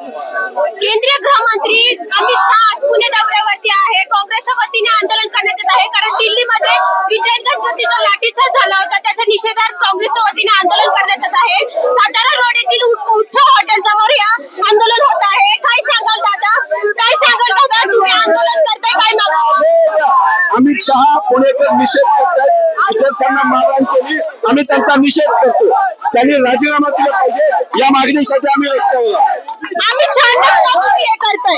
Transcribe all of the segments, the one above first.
केंद्रीय गृहमंत्री अमित शहा आज पुणे दौऱ्यावरती आहे. काँग्रेसच्या वतीने आंदोलन करण्यात येत आहे, कारण दिल्लीमध्ये विद्यार्थ्यांवरती जो लाठीचार्ज झाला होता त्याच्या निषेधार्थ काँग्रेसच्या वतीने आंदोलन करण्यात येत आहे. सातारा रोड येथील उत्सव हॉटेल समोर या आंदोलन होत आहे. काय सांगाल दादा, तुम्ही आंदोलन करताय, काय मागणी? अमित शहा पुणेकर निषेध करतात, विद्यार्थ्यांना मारहाण केली, आम्ही त्यांचा निषेध करतो. त्यांनी राजीनामा दिला पाहिजे, या मागणीसाठी आम्ही रस्त्यावर अमित शहा हे करताय.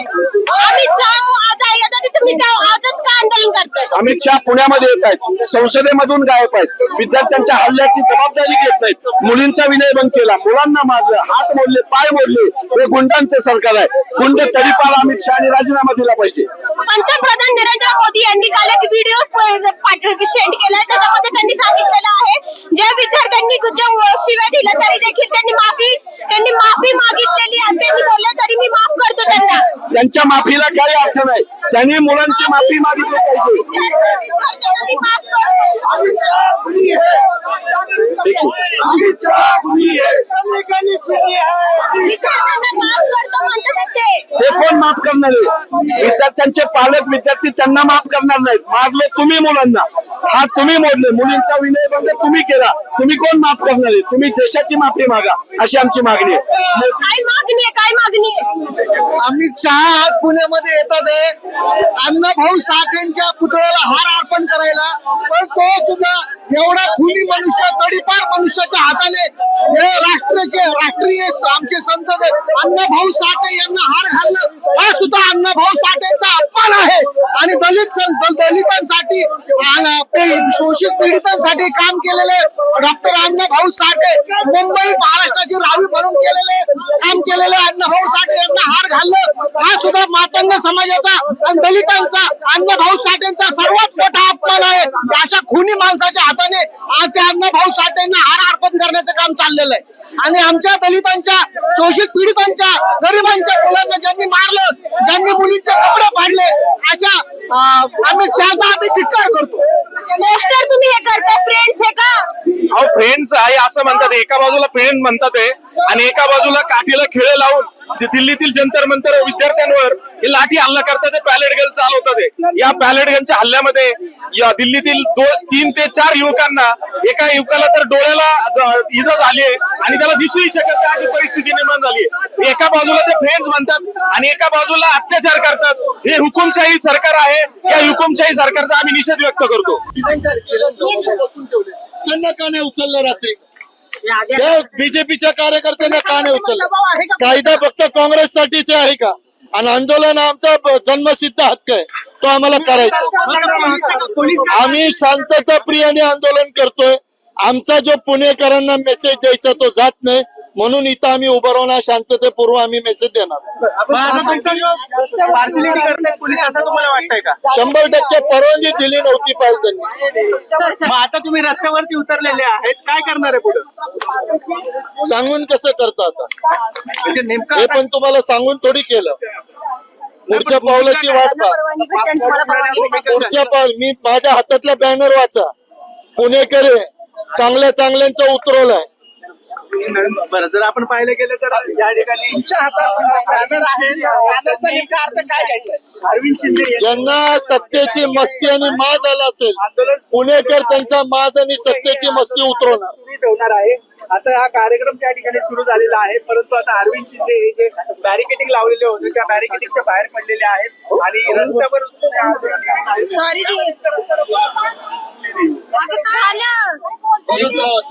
अमित शहा आज आहे, तुम्ही आजच का आंदोलन करताय? अमित शहा पुण्यामध्ये येत आहेत, संसदेमधून गायब आहेत, विद्यार्थ्यांच्या हल्ल्याची जबाबदारी घेत नाहीत, मुलींचा विनयभंग केला, मुलांना मारलं, हात मोडले, पाय मोडले. हे गुंडांचं सरकार आहे. गुंड तडीपाला अमित शहाने राजीनामा दिला पाहिजे. पंतप्रधान नरेंद्र मोदी यांनी काल एक व्हिडिओ सेंड केलाय, त्याच्यामध्ये त्यांनी सांगितलेलं आहे ज्या विद्यार्थ्यांनी शिव्या दिल्या तरी देखील त्यांनी माफी मागितलेली आहे. त्यांनी बोलले तरी मी माफ करतो त्यांना. त्यांच्या माफीला काही अर्थ नाही, त्यांनी मुलांची माफी मागितली पाहिजे. ते कोण माफ करणार आहे? विद्यार्थ्यांचे पालक विद्यार्थी त्यांना माफ करणार नाहीत. मारले तुम्ही मुलांना, हात तुम्ही मोडले, मुलींचा विनयभंग तुम्ही केला, तुम्ही कोण माफ करणार आहे? तुम्ही देशाची माफी मागा, अशी आमची मागणी आहे. काय मागणी आहे? अमित शहा आज पुण्यामध्ये येतात आहे अण्णाभाऊ साठेंच्या पुतळ्याला हार अर्पण करायला, पण तो सुद्धा एवढा खुनी मनुष्य, तडीपार मनुष्याच्या हाताने हे राष्ट्रीय आमचे संत अण्णाभाऊ साठे यांना हार घालणं, हा सुद्धा अण्णाभाऊ साठेंचा अपमान आहे. आणि दलितांसाठी, शोषित पीडितांसाठी काम केलेले डॉक्टर अण्णाभाऊ साठे, मुंबई महाराष्ट्राची रावी म्हणून काम केलेले अण्णाभाऊ साठे यांना हार घालणं, हा सुद्धा मातंग समाजाचा आणि दलितांचा, अण्णाभाऊ साठेंचा सर्वात मोठा अपमान आहे. अशा खुनी माणसाच्या हाताने आज त्या अण्णाभाऊ साठेंना हार अर्पण करण्याचं काम चाललेलं आहे. आणि आमच्या दलितांच्या, शोषित पीडितांच्या, गरिबांच्या मुलांना ज्यांनी मारलं, ज्यांनी मुलींचे कपडे फाडले, अशा अमित शहाचा आम्ही धिक्कार करतो. पोस्टर तुम्ही हे करता, फ्रेंड्स हे का? अहो फ्रेंड्स आहे असं म्हणतात, एका बाजूला फ्रेंड म्हणतात आहे आणि एका बाजूला काठीला खिळे लावून जे दिल्लीतील जंतर मंतर विद्यार्थ्यांवर हे लाठी हल्ला करतात, ते पॅलेट गन चालवतात. या पॅलेट गनच्या हल्ल्यामध्ये या दिल्लीतील 3 ते 4 युवकांना, एका युवकाला तर डोळ्याला इजा झाली आहे आणि त्याला दिसूही शकत नाही, अशी परिस्थिती निर्माण झाली आहे. एका बाजूला ते फ्रेंड्स म्हणतात आणि एका बाजूला अत्याचार करतात. हे हुकुमशाही सरकार आहे. या हुकुमशाही सरकारचा आम्ही निषेध व्यक्त करतो. त्यांना का नाही उचललं रात्री? बीजेपीच्या कार्यकर्त्यांना का नाही उचललं? कायदा फक्त काँग्रेससाठीच आहे का? आणि आंदोलन आमचा जन्मसिद्ध हक्क आहे, तो आम्हाला करायचा. आम्ही शांतताप्रियाने आंदोलन करतोय. आमचा जो पुणेकरांना मेसेज द्यायचा तो जात नाही, म्हणून इथं आम्ही उभं राहणार, शांततेपूर्व आम्ही मेसेज देणार. 100% परवानगी दिली नव्हती पाहिजे त्यांनी. आता तुम्ही रस्त्यावरती उतरलेले आहेत, काय करणार आहे पुढे? सांगून कसं करता आता? म्हणजे नेमकं हे पण तुम्हाला सांगून थोडी केलं. पुढच्या पावलाची वाट पहा. पुढच्या पाऊल मी माझ्या हातातला बॅनर वाचा. पुणेकरी चांगल्यांचं उतरवलंय. बरं, जर आपण पाहिलं गेलं तर या ठिकाणी तुमच्या हातात बॅनर आहे, बॅनरचा नेमका अर्थ काय घ्यायचा? अरविंद शिंदे ज्यांना सत्तेची मस्ती आणि माज आला असेल, पुणेकर त्यांचा माज आणि सत्तेची मस्ती उतरवणार ठेवणार आहे. आता हा कार्यक्रम त्या ठिकाणी सुरू झालेला आहे, परंतु आता अरविंद शिंदे हे जे बॅरिकेडिंग लावलेले होते त्या बॅरिकेडिंगच्या बाहेर पडलेले आहेत आणि रस्त्यावर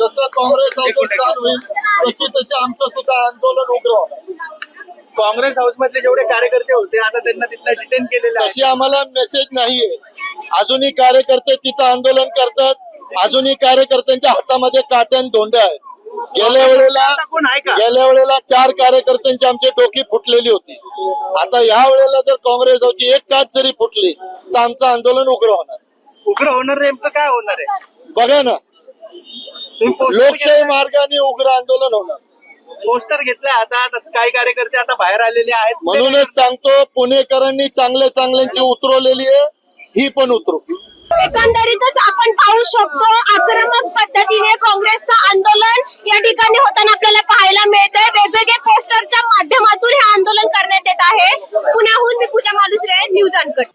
जसं काँग्रेस चालू होईल तशी आमचं सुद्धा आंदोलन उग्र होणार. काँग्रेस हाऊस मधले जेवढे कार्यकर्ते होते आता त्यांना तिथं डिटेन केलेलं आहे. तशी आम्हाला मेसेज नाहीये. अजूनही कार्यकर्ते तिथं आंदोलन करतात. अजूनही कार्यकर्त्यांच्या हातामध्ये काट्यान धोंडे आहेत. गेल्या वेळेला 4 कार्यकर्त्यांची आमची डोकी फुटलेली होती. आता या वेळेला जर काँग्रेस होती एक काच जरी फुटली तर आमचं आंदोलन उग्र होणार. उग्र होणार नेमकं काय होणार आहे बघा ना. लोकशाही मार्गाने उग्र आंदोलन होणार. पोस्टर घेतले आता काही कार्यकर्ते आता बाहेर आलेले आहेत. म्हणूनच सांगतो पुणेकरांनी चांगल्यांची उतरवलेली आहे, ही पण उतरू. एकंदरीतच आपण पाहू शकतो आक्रमक पद्धतीने काँग्रेसचं आंदोलन या ठिकाणी होताना आपल्याला पाहायला मिळतंय. वेगवेगळे पोस्टरच्या माध्यमातून हे आंदोलन आहे. पुण्याहून मी पूजा मालुसरे, न्यूज अनकट.